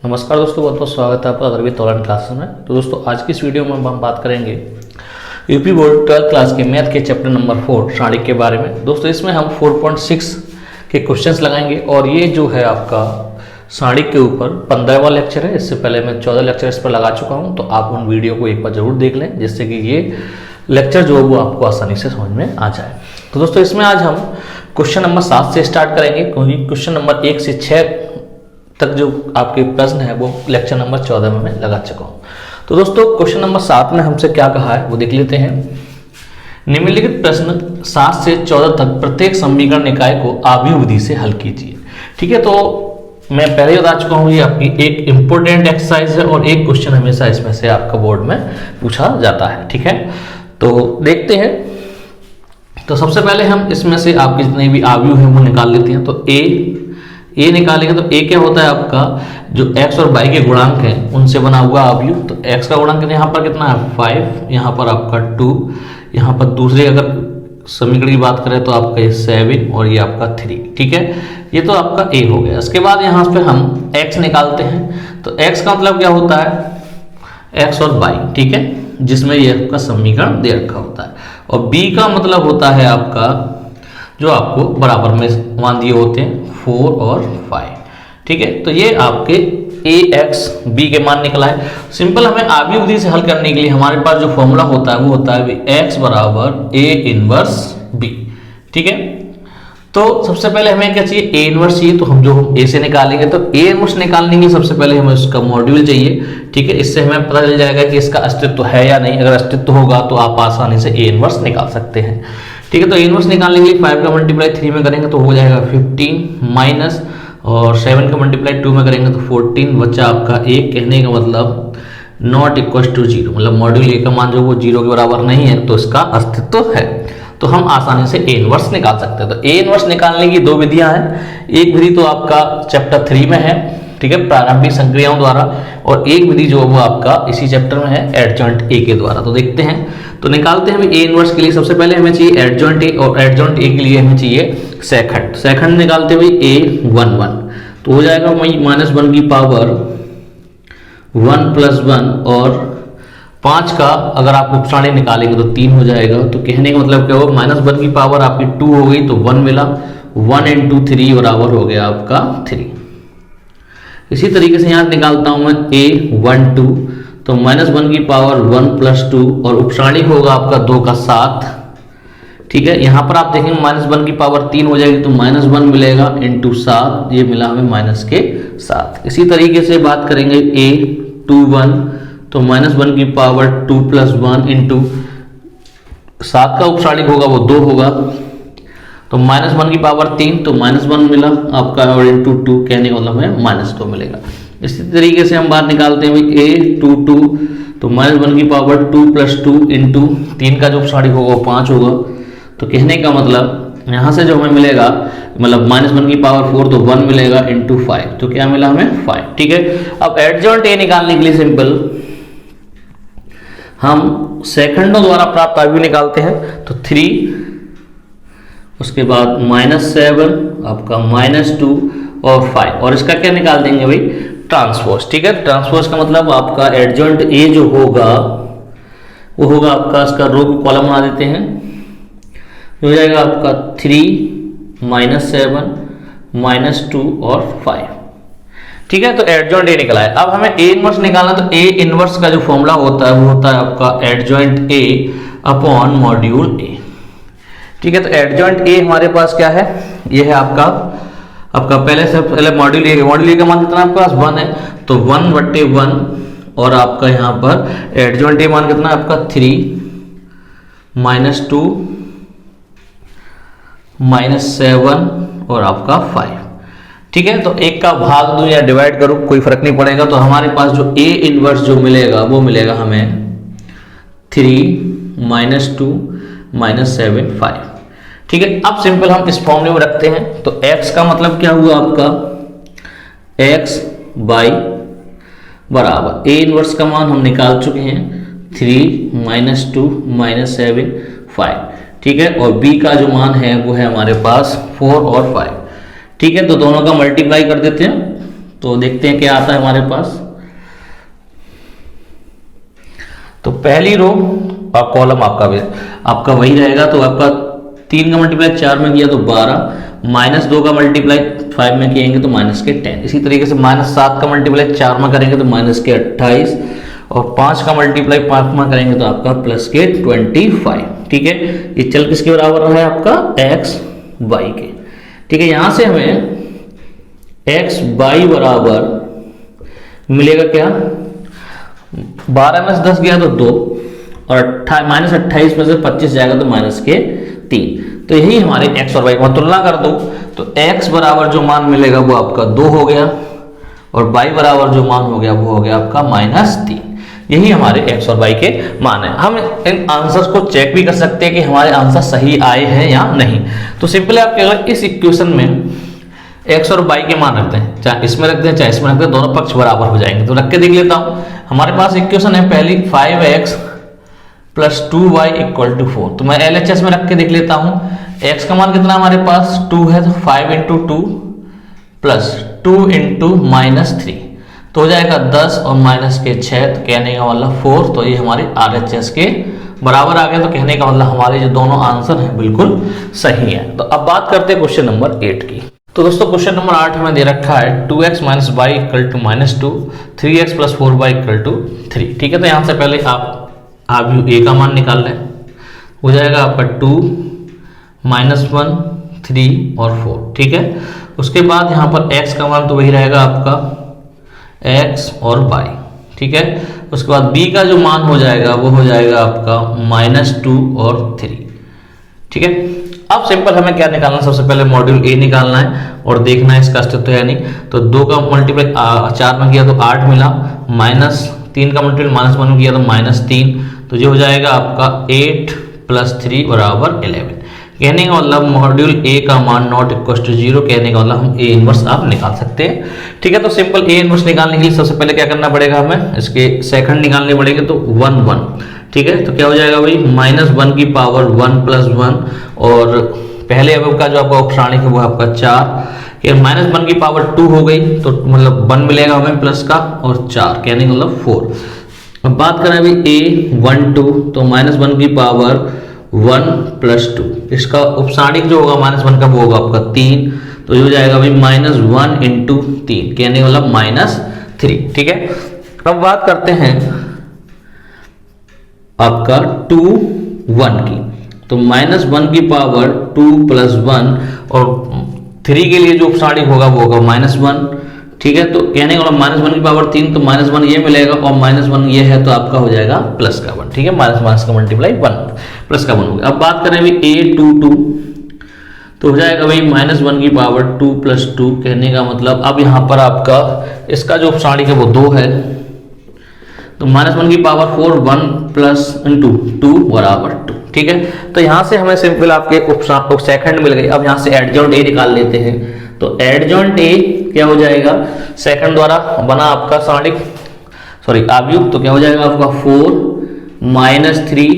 नमस्कार दोस्तों, बहुत बहुत स्वागत है आपका अग्रवीत ऑनलाइन क्लासेस में। तो दोस्तों आज की इस वीडियो में हम बात करेंगे यूपी बोर्ड 12th क्लास के मैथ के चैप्टर नंबर 4 सारणिक के बारे में। दोस्तों इसमें हम 4.6 के क्वेश्चंस लगाएंगे और ये जो है आपका सारणिक के ऊपर 15वां लेक्चर है। इससे पहले मैं 14 लेक्चर इस पर लगा चुका हूँ, तो आप उन वीडियो को एक बार जरूर देख लें जिससे कि ये लेक्चर जो है वो आपको आसानी से समझ में आ जाए। तो दोस्तों इसमें आज हम क्वेश्चन नंबर 7 से स्टार्ट करेंगे, क्योंकि क्वेश्चन नंबर 1 से 6 तक जो आपके प्रश्न है वो लेक्चर नंबर 14 में मैं लगा चुका हूँ। तो दोस्तों क्वेश्चन नंबर 7 में हमसे क्या कहा है वो देख लेते हैं। निम्नलिखित प्रश्न 7 से 14 तक प्रत्येक समीकरण निकाय को आव्यूह विधि से हल कीजिए। ठीक है, तो मैं पहले बता चुका हूँ ये आपकी एक इंपॉर्टेंट एक्सरसाइज है और एक क्वेश्चन हमेशा इसमें से आपका बोर्ड में पूछा जाता है। ठीक है, तो देखते हैं। तो सबसे पहले हम इसमें से आपके जितने भी आव्यूह हैं वो निकाल लेते हैं। तो ए निकालेंगे तो ए क्या होता है आपका, जो x और y के गुणांक हैं उनसे बना हुआ आव्यूह। तो x का गुणांक यहाँ पर कितना है 5, यहाँ पर आपका 2, यहाँ पर दूसरे अगर समीकरण की बात करें तो आपका ये 7 और ये आपका 3। ठीक है, ये तो आपका a हो गया। इसके बाद यहाँ पे हम x निकालते हैं। तो x का मतलब क्या होता है x और y, ठीक है, जिसमें ये आपका समीकरण दे रखा होता है। और b का मतलब होता है आपका जो आपको बराबर में मान दिए होते हैं 4 और 5। ठीक है, तो ये आपके ax b के मान निकला है। सिंपल हमें आव्यूह विधि से हल करने के लिए हमारे पास जो फॉर्मूला होता है वो होता है x बराबर a इनवर्स b। ठीक है, तो सबसे पहले हमें क्या चाहिए, a इनवर्स चाहिए। तो हम a से निकालेंगे तो a इनवर्स निकालने के लिए सबसे पहले हमें उसका मॉड्यूल चाहिए। ठीक है, इससे हमें पता चल जाएगा कि इसका अस्तित्व है या नहीं। अगर अस्तित्व होगा तो आप आसानी से a इनवर्स निकाल सकते हैं। ठीक है, तो इनवर्स निकालने के लिए 5 का मल्टीप्लाई 3 में करेंगे तो हो जाएगा 15 माइनस, और 7 का मल्टीप्लाई 2 में करेंगे तो 14, बच्चा आपका 1। कहने का मतलब नॉट इक्वल टू 0, मतलब मॉड्यूल ए का मान जो वो 0 के बराबर नहीं है तो इसका अस्तित्व है। तो हम आसानी से ए इनवर्स निकाल सकते हैं। तो ए इनवर्स निकालने की दो विधियां हैं। एक विधि तो आपका चैप्टर 3 में है, ठीक है, प्रारंभिक संक्रियाओं द्वारा, और एक विधि जो वो आपका इसी चैप्टर में है एडजॉइंट ए के द्वारा। तो देखते हैं, तो निकालते हैं ए इनवर्स के लिए। सबसे पहले हमें चाहिए एडजॉइंट ए, और एडजॉइंट ए के लिए हमें चाहिए सेकंड। सेकंड निकालते हुए a11 तो हो जाएगा -1 की पावर 1 + 1, और 5 का अगर आप उपसारणी निकालेंगे तो 3 हो जाएगा। तो कहने का मतलब क्या होगा, -1 की पावर आपकी 2 हो गई तो 1 मिला, 1 × 3 बराबर हो गया आपका 3। इसी तरीके से यहाँ निकालता हूं मैं a12 तो -1 की पावर 1 + 2, और उपसारणी होगा आपका 2 का 7। ठीक है, यहाँ पर आप देखेंगे -1 की पावर 3 हो जाएगी तो -1 मिलेगा × 7, ये मिला हमें -7। इसी तरीके से बात करेंगे a21 तो -1 की पावर 2 + 1 × 7 का उपसारणी होगा वो 2 होगा, तो -1 की पावर 3 तो -1 मिला आपका, और × 2 कहने का मतलब हमें -2 मिलेगा। इसी तरीके से हम बात निकालते हैं a22 तो -1 की पावर 2 + 2 × 3 का जो उपसारणी होगा वो 5 होगा। तो कहने का मतलब यहाँ से जो हमें मिलेगा, मतलब -1 की पावर 4 तो 1 मिलेगा × 5, तो क्या मिला हमें 5। ठीक है, अब एडजॉइंट ए निकालने के लिए सिंपल हम सेकंडों द्वारा प्राप्त आव्यूह निकालते हैं। तो 3, उसके बाद -7, आपका -2 और 5, और इसका क्या निकाल देंगे भाई, ट्रांसपोज। ठीक है, ट्रांसपोज का मतलब आपका एडजॉइंट ए जो होगा वो होगा आपका, इसका रो को कॉलम बना देते हैं, हो जाएगा आपका 3 -7 -2 और 5। ठीक है, तो एडजॉइंट ए निकला है। अब हमें ए इनवर्स निकालना, तो ए इनवर्स का जो फॉर्मूला होता है वो होता है आपका adjoint A upon module A. ठीक है, तो एडजॉइंट ए हमारे पास क्या है, ये है आपका पहले से पहले मॉड्यूल ए का मान कितना आपके पास 1 है, तो 1/1, और आपका यहाँ पर एडजॉइंट ए मान कितना है आपका 3 -2 -7 और आपका 5। ठीक है, तो एक का भाग दूं या डिवाइड करूं कोई फर्क नहीं पड़ेगा। तो हमारे पास जो ए इनवर्स जो मिलेगा वो मिलेगा हमें 3 -2 -7 5। ठीक है, अब सिंपल हम इस फॉर्मूले में रखते हैं। तो x का मतलब क्या हुआ आपका, x/y बराबर a इनवर्स का मान हम निकाल चुके हैं 3 -2 -7 5। ठीक है, और b का जो मान है वो है हमारे पास 4 और 5। ठीक है, तो दोनों का मल्टीप्लाई कर देते हैं तो देखते हैं क्या आता है हमारे पास। तो पहली रो और कॉलम आपका वही रहेगा। तो आपका 3 का मल्टीप्लाई 4 में किया तो 12, -2 का मल्टीप्लाई 5 में किएंगे तो -10। इसी तरीके से -7 का मल्टीप्लाई 4 में करेंगे तो -28, और 5 का मल्टीप्लाई 5 में करेंगे तो आपका +25। ठीक है, ये चल किसके बराबर है आपका x y के। ठीक है, यहां से हमें x y बराबर मिलेगा क्या, 12 में से 10 गया तो 2, और -28 में से 25 जाएगा तो -3। तो यही हमारे x और y को तुलना कर दो तो x बराबर जो मान मिलेगा वो आपका 2 हो गया, और y बराबर जो मान हो गया वो हो गया आपका -3। यही हमारे x और y के मान है। हम इन आंसर्स को चेक भी कर सकते हैं कि हमारे आंसर सही आए हैं या नहीं। तो सिंपली आप क्या करें, इस इक्वेशन में x और y के मान रखते हैं, चाहे इसमें रखते हैं चाहे इसमें रखते हैं, दोनों पक्ष बराबर हो जाएंगे। तो रख के देख लेता हूं। हमारे पास इक्वेशन है पहली 5x + 2y = 4। तो मैं LHS में रख के देख लेता हूं। x का मान कितना हमारे पास 2 है, तो 5 × 2 + 2 × -3 तो हो जाएगा 10 और माइनस के 6, तो कहने का मतलब 4। तो ये हमारे RHS के बराबर आ गया। तो कहने का मतलब हमारे जो दोनों आंसर हैं बिल्कुल सही है। तो अब बात करते हैं क्वेश्चन नंबर 8 की। तो दोस्तों क्वेश्चन नंबर 8 हमें दे रखा है 2x - y = -2, 3x + 4y = 3। ठीक है, तो यहां से पहले आप a का मान निकाल लें। हो जाएगा आपका 2 -1 3 और 4। ठीक है, उसके बाद यहाँ पर x का मान तो वही रहेगा आपका x और y। ठीक है, उसके बाद b का जो मान हो जाएगा वो हो जाएगा आपका -2 और 3। ठीक है, अब सिंपल हमें क्या निकालना है, सबसे पहले मॉड्यूल a निकालना है और देखना है इसका अस्तित्व है नहीं। तो 2 का मल्टीप्लाई 4 में किया तो 8 मिला, -3 का मल्टीप्लाई -1 में किया तो -3। तो जो हो जाएगा आपका 8 + 3 = 11। कहने का मतलब मॉड्यूल a का मान नॉट इक्वल टू 0। कहने का मतलब हम a इनवर्स आप निकाल सकते हैं। ठीक है, तो सिंपल a इनवर्स निकालने के लिए सबसे पहले क्या करना पड़ेगा, हमें इसके सेकंड निकालने पड़ेंगे। तो 1 1। ठीक है, तो क्या हो जाएगा भाई, -1 की पावर 1 + 1, और पहले अवयव का जो आपका उपसारणिक है वो आपका 4। ये -1 की पावर 2 हो गई, तो मतलब 1 मिलेगा हमें प्लस का, और 4 कहने का मतलब 4। अब बात करें अभी a1 2, तो -1 की पावर 1 + 2, इसका उपसारणिक जो होगा -1 का वो होगा आपका 3। तो ये हो जाएगा भाई -1 × 3, कहने का मतलब -3। ठीक है, अब बात करते हैं आपका 2 1 की। तो -1 की पावर 2 + 1, और 3 के लिए जो उपसारणिक होगा वो होगा -1। ठीक है, तो कहने का मतलब -1 की पावर 3, तो -1 ये मिलेगा, और -1 ये है तो आपका हो जाएगा प्लस का 1। ठीक है, माइनस का मल्टीप्लाई 1 प्लस का 1 हो गया। अब बात करें अभी a2 2, तो हो जाएगा भाई -1 की पावर 2 + 2। कहने का मतलब अब यहाँ पर आपका इसका जो उपसारणिक है वो 2 है, तो -1 की पावर 4 1 + 2 = 2। ठीक है, तो यहां से हमें सिंपल आपके सेकंड मिल गई। अब यहां से एडजॉइंट a निकाल लेते हैं। तो एडजॉइंट a क्या हो जाएगा, सेकंड द्वारा बना आपका सारणिक अवयव, तो क्या हो जाएगा आपका 4 -3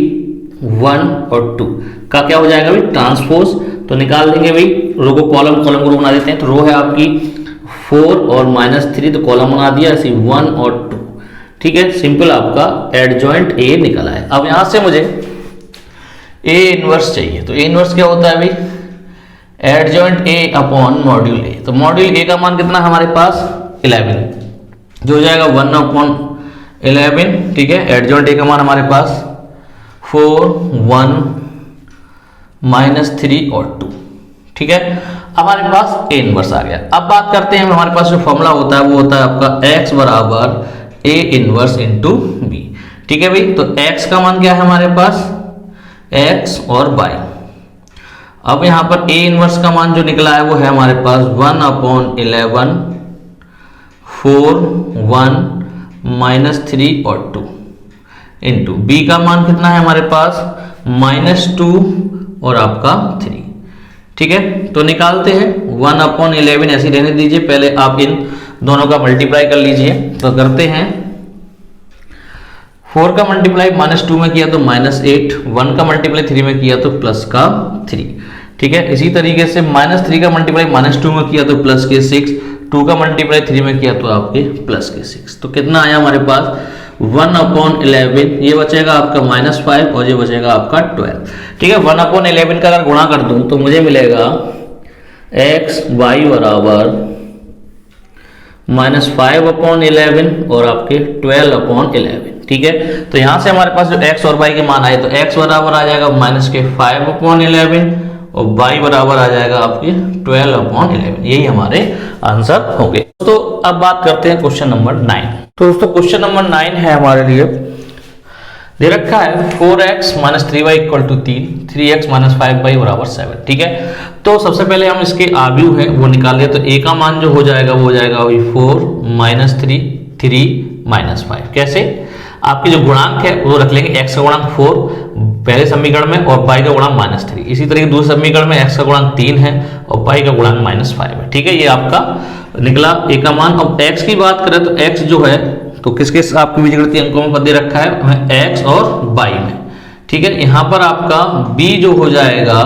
1 और 2 का क्या हो जाएगा भाई ट्रांसपोज। तो निकाल देंगे भाई, रो को कॉलम को रो बना देते हैं। तो रो है आपकी 4 और -3, तो कॉलम बना दिया ऐसे 1 और 2। ठीक है, सिंपल आपका एडजॉइंट a निकला है। अब यहां से मुझे a इनवर्स चाहिए। तो a इनवर्स क्या होता है भाई, adjoint a upon module a। तो मॉड्यूल a का मान कितना हमारे पास 11, जो हो जाएगा 1/11। ठीक है, एडजॉइंट a का मान हमारे पास 4 1 -3 और 2। ठीक है, हमारे पास a इनवर्स आ गया। अब बात करते हैं, हमारे पास जो फॉर्मूला होता है वो होता है आपका x = a इनवर्स × b। ठीक है भाई, तो x का मान क्या है हमारे पास, x और y। अब यहां पर a इनवर्स का मान जो निकला है वो है हमारे पास 1/11 4 1 -3 और 2 इंटू b का मान कितना है हमारे पास -2 और आपका 3। ठीक है, तो निकालते हैं 1/11 ऐसे रहने दीजिए, पहले आप इन दोनों का मल्टीप्लाई कर लीजिए। तो करते हैं, 4 का मल्टीप्लाई -2 में किया तो -8, 1 का मल्टीप्लाई 3 में किया तो प्लस का 3। ठीक है, इसी तरीके से -3 का मल्टीप्लाई -2 में किया तो प्लस के 6, 2 का मल्टीप्लाई 3 में किया तो आपके प्लस के 6। तो कितना आया हमारे पास 1/11, ये बचेगा आपका -5 और ये बचेगा आपका 12। ठीक है, 1/11 का अगर गुणा कर दूं तो मुझे मिलेगा x y बराबर -5/11 और आपके 12/11। ठीक है, तो यहां से हमारे पास जो x और y के मान आए तो x बराबर आ जाएगा -5/11 और y बराबर आ जाएगा आपके 12/11। यही हमारे आंसर होंगे। तो अब बात करते हैं क्वेश्चन नंबर 9। तो दोस्तों क्वेश्चन नंबर 9 है हमारे लिए, दे रखा है 4x - 3y = 3, 3x - 5y बराबर 7। ठीक है, तो सबसे पहले हम इसके आव्यूह है वो निकाल लिया। तो a का मान जो हो जाएगा वो हो जाएगा वही 4 - 3, 3 - 5। कैसे? आपके जो गुणांक है वो रख लेंगे, x का गुणांक 4 पहले समीकरण में और y का गुणांक -3। इसी तरह दूसरे समीकरण में x का गुणांक 3 है और y का गुणांक -5 है। ठीक है, ये आपका निकला a का मान। अब x की बात करें तो x जो है तो किसके आपकी बीजगणितीय अंकों में पद दे रखा है हमें x और y में। ठीक है, यहाँ पर आपका b जो हो जाएगा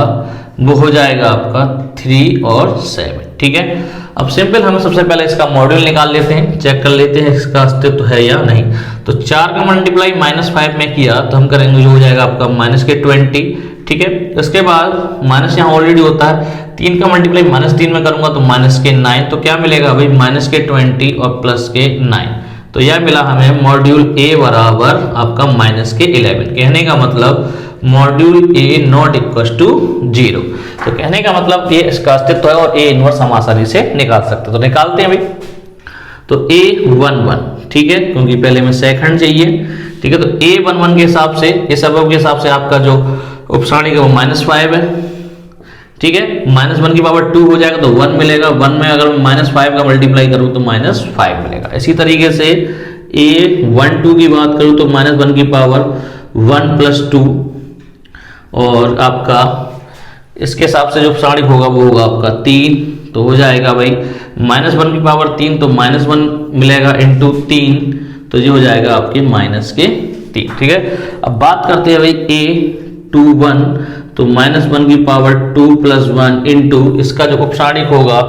वो हो जाएगा आपका 3 और 7। ठीक है, अब सिंपल हमें सबसे पहले इसका मॉड्यूल निकाल लेते हैं, चेक कर लेते हैं इसका अस्तित्व है या नहीं। तो 4 का मल्टीप्लाई -5 में किया तो हम करेंगे जो हो जाएगा आपका -20। ठीक है, इसके बाद माइनस यहाँ ऑलरेडी होता है, 3 का मल्टीप्लाई -3 में करूंगा तो -9। तो क्या मिलेगा भाई -20 और +9। तो यह मिला हमें मॉड्यूल a बराबर आपका -11। कहने का मतलब module a not equal to 0। तो कहने का मतलब ये इसका अस्तित्व है और a इनवर्स हम आसानी से निकाल सकते हैं। तो निकालते हैं भाई। तो a11, ठीक है, क्योंकि पहले में सेकंड चाहिए। ठीक है, तो a11 के हिसाब से, इस सबब के हिसाब से आपका जो उपसारणिक है वो -5 है। ठीक है, -1 की पावर 2 हो जाएगा तो 1 मिलेगा। 1 में अगर -5 का मल्टीप्लाई करूं तो -5 मिलेगा। इसी तरीके से a12 की बात करूं तो -1 की पावर 1 + 2 और आपका इसके हिसाब से जो उपसारणिक होगा वो होगा आपका 3। तो हो जाएगा भाई -1 की पावर 3 तो -1 मिलेगा इंटू 3, तो ये हो जाएगा आपके -3। ठीक है, अब बात करते हैं भाई a21, तो -1 की पावर 2 + 1 इंटू इसका जो उपसारणिक होगा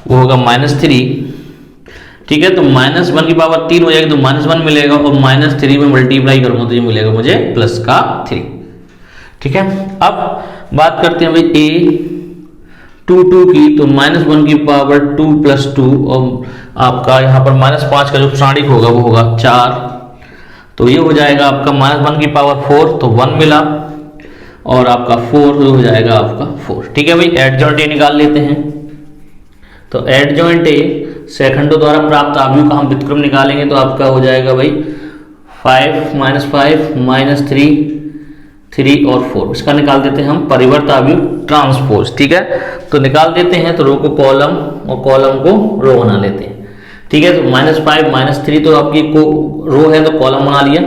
वो होगा -3। ठीक है, तो -1 की पावर 3 हो जाएगी तो -1 मिलेगा और -3 में मल्टीप्लाई करूंगा तो ये मिलेगा मुझे +3। ठीक है, अब बात करते हैं भाई a22 की, तो -1 की पावर 2 + 2 और आपका यहाँ पर -5 का जो उपसारणिक होगा वो होगा 4। तो ये हो जाएगा आपका -1 की पावर 4 तो 1 मिला और आपका 4 हो जाएगा आपका 4। ठीक है भाई, एडजॉइंट ए निकाल लेते हैं। तो एडजॉइंट ए सेकंडों द्वारा प्राप्त आव्यूह का हम व्युत्क्रम निकालेंगे तो आपका हो जाएगा भाई 5 -5 -3 3 और 4। इसका निकाल देते हैं हम परिवर्त आव्यूह ट्रांसपोज। ठीक है, तो निकाल देते हैं। तो रो को कॉलम और कॉलम को रो बना लेते हैं। ठीक है, तो -5 -3 तो आपकी रो है तो कॉलम बना लिया,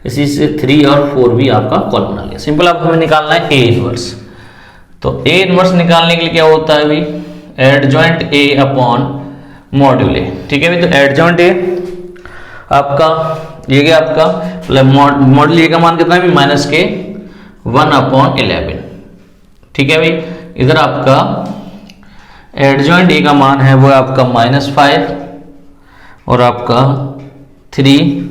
इसी से 3 और 4 भी आपका कॉलम बना लिया। सिंपल अब हमें निकालना है a इनवर्स। तो a इनवर्स निकालने के लिए क्या होता है भाई, adjoint a upon module a। ठीक है भाई, तो एडजॉइंट a आपका ये क्या आपका मॉड्यूल a का मान कितना है भाई -1/11। ठीक है भाई, इधर आपका एडजॉइंट a का मान है वो आपका -5 और आपका 3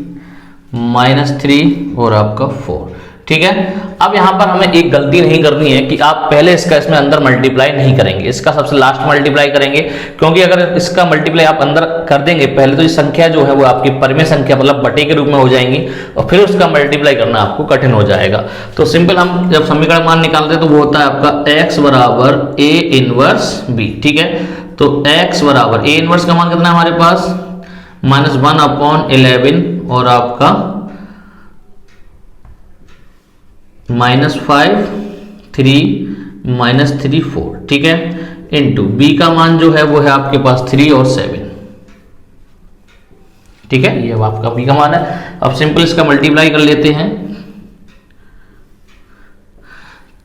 -3 और आपका 4। ठीक है, अब यहां पर हमें एक गलती नहीं करनी है कि आप पहले इसका इसमें अंदर मल्टीप्लाई नहीं करेंगे, इसका सबसे लास्ट मल्टीप्लाई करेंगे। क्योंकि अगर इसका मल्टीप्लाई आप अंदर कर देंगे पहले तो ये संख्या जो है वो आपकी परिमेय संख्या मतलब बटे के रूप में हो जाएंगी और फिर उसका मल्टीप्लाई करना आपको कठिन हो जाएगा। तो सिंपल हम जब समीकरण मान निकालते हैं तो वो होता है आपका x बराबर a इनवर्स b। ठीक है, तो x बराबर a इनवर्स का मान कितना है हमारे पास -1/11 और आपका -5 3 -3 4। ठीक है, इंटू b का मान जो है वो है आपके पास 3 और 7। ठीक है, ये आपका b का मान है। अब सिंपल इसका मल्टीप्लाई कर लेते हैं।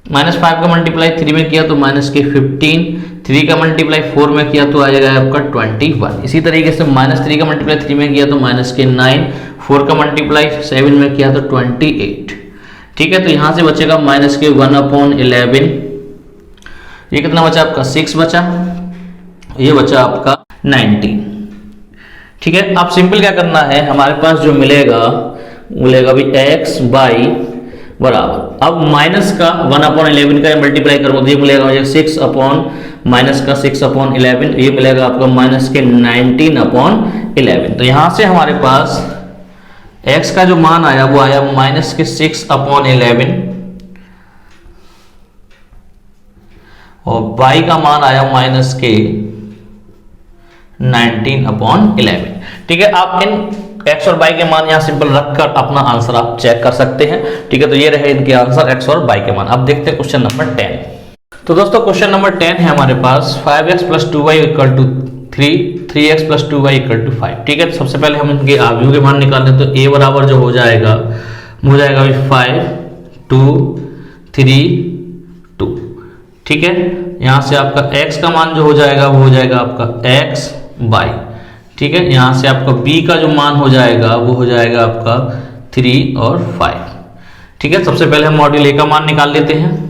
-5 का मल्टीप्लाई 3 में किया तो -15, 3 का मल्टीप्लाई 4 में किया तो आ जाएगा आपका 21। इसी तरीके से -3 का मल्टीप्लाई 3 में किया तो -9, 4 का मल्टीप्लाई 7 में किया तो 28। ठीक है, तो यहां से बचेगा -1/11। ये कितना बचा आपका 6 बचा, ये बचा आपका 19। ठीक है, अब सिंपल क्या करना है, हमारे पास जो मिलेगा भी x बाई बराबर, अब माइनस का 1/11 का मल्टीप्लाई करूंगा तो ये मिलेगा मुझे 6 अपॉन माइनस का 6/11, ये मिलेगा आपका माइनस के 19/11। तो यहां से हमारे पास x का जो मान आया वो आया माइनस के 6/11 और y का मान आया माइनस के 19/11। ठीक है, आप इन x और y के मान यहां सिंपल रखकर अपना आंसर आप चेक कर सकते हैं। ठीक है, तो ये रहे इनके आंसर x और y के मान। अब देखते हैं क्वेश्चन नंबर 10। तो दोस्तों क्वेश्चन नंबर 10 है हमारे पास 5x + 2y = 3, 3x + 2y = 5। ठीक है, तो सबसे पहले हम इनके आव्यूह के मान निकाल लें तो a बराबर जो हो जाएगा 5 2 3 2। ठीक है, यहां से आपका x का मान जो हो जाएगा वो हो जाएगा आपका x बाई, ठीक है, यहां से आपका b का जो मान हो जाएगा वो हो जाएगा आपका 3 और 5। ठीक है, सबसे पहले हम मॉड्यूल a का मान निकाल लेते हैं।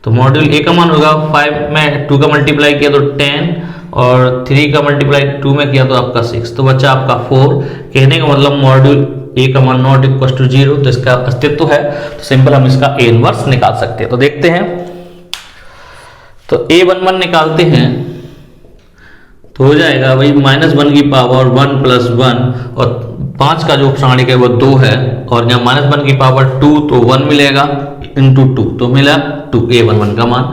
तो मॉड्यूल a का मान होगा 5 में 2 का मल्टीप्लाई किया तो 10 और 3 का मल्टीप्लाई 2 में किया तो आपका 6, तो बच्चा आपका 4। कहने का मतलब मॉड्यूल a का मान नॉट इक्वल टू 0, तो इसका अस्तित्व है, तो सिंपल हम इसका a इनवर्स निकाल सकते हैं। तो देखते हैं, तो a11 निकालते हैं तो हो जाएगा भाई -1 की पावर 1 + 1 और 5 का जो क्षाणिक है वो 2 है और यहाँ -1 की पावर 2 तो 1 मिलेगा इंटू 2 तो मिला 2 a11 का मान।